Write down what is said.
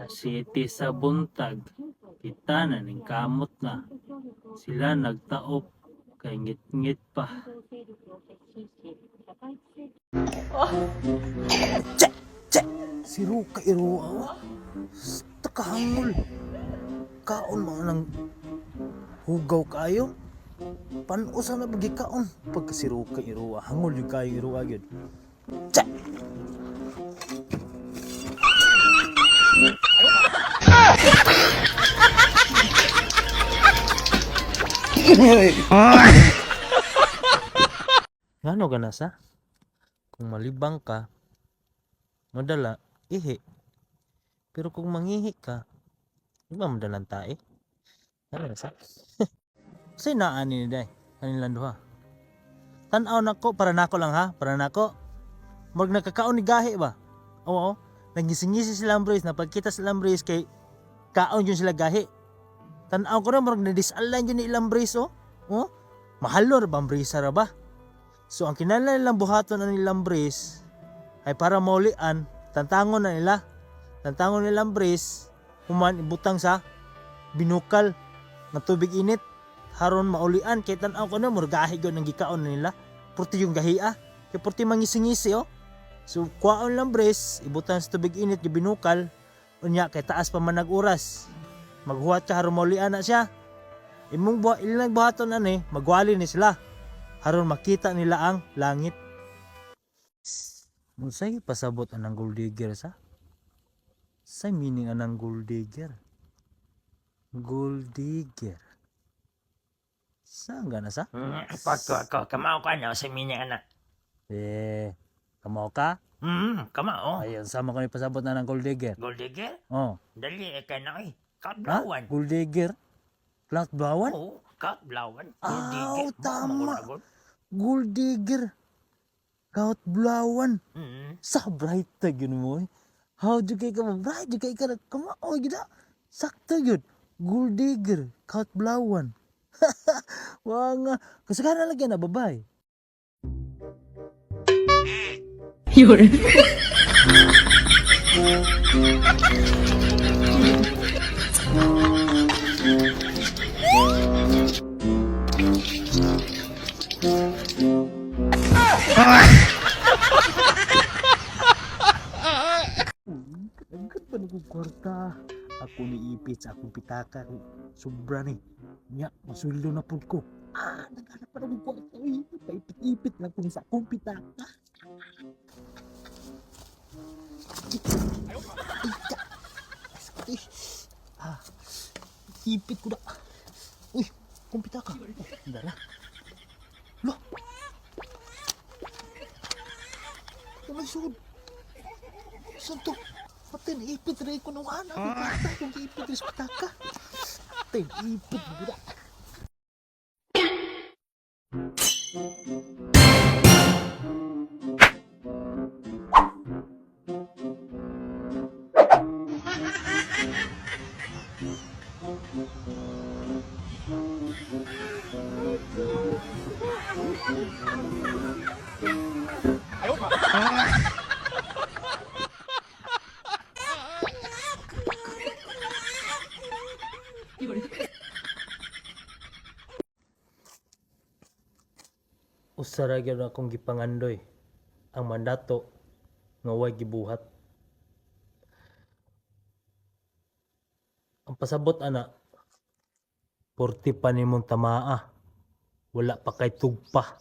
Alas 7 sa buntag, kita na ning kamot na. Sila nagtaop, kay ngit-ngit pa. Si Ruka Iruawa. Takahangol. Kaon mo nang hugaw kayo. Panusa na bagi kaon. Pagka si Ruka Iruawa, hangol yung kayo Iruawa yun. Tsa! Ngano ka na sa? Kung malibang ka, madala, ihi. Pero kung mangihi ka, di ba madalang tae? Ano na sa? Kasi naani ni day, kanilang duha. Tanaw nako, para nako lang ha, para nako. Mag nakakaon ni gahi ba? Oo, nagisingisi silang brace, napagkita silang brace kay kaon yun sila gahi. Tanaw ko na, marag na-disalign yun ni ilang brace oh. Oh, mahalo ra bang brace ra ba? So ang kinahanglan nilang buhaton ang nilang brace ay para maulian, tantangon na nila. Tantangon nilang brace, human ibutang sa binukal na tubig init haron maulian kay tan-aw ko na murgahi gyud ang gikaon nila. Purti yung gahia, kay purti mangisingisi oh. So kuwaon lang brace, ibutang sa tubig init yung binukal, unya kay taas pa man nag-oras. Maghuwat ka haron maulian na siya. Imong ilang buhaton ani, magwali ni sila. Haron makita nila ang langit. Unsay pasabot anang gold digger sa? Say meaning anang gold digger? Gold digger. Saan ka na sa? Ako, kamao ka na sa minya anak. Kamaw ka? Kamao. Ayun, sama ko ni pasabot na ng gold digger. Gold digger? Oh. Dali, ka na eh. Ha? Kablawan. Gold digger? Cloud blawan? Oo, kablawan. Gold Ah, digger. tama. Gold. Gold digger. Cloud blawan. Mm. Sa bright tag yun mo eh. How do kay ka mo? Bright, kay ka na. Kamao, gida. Sakto yun. Gold digger. Cloud blawan. Wah nga. Kasagaran na lagyan na, babay. Yun. Agad ba nagkukwarta? Ako niipit sa akong pitaka. Sobra ni. Nya, masulilo na po ko. Naghanap pa ng kwarta. Paipit-ipit lang kung sa akong pitaka. Ipit ko na. Uy, akong pitaka. Dala. Lo. May sud. Santo. Patin, ipit rin ko nung anak. Kung ipit rin sa pitaka. Patin, ipit. Buda. Usara gyud akong gipangandoy ang mandato nga way gibuhat. Ang pasabot ana, porti pa nimong tamaa, wala pa kay tugpa.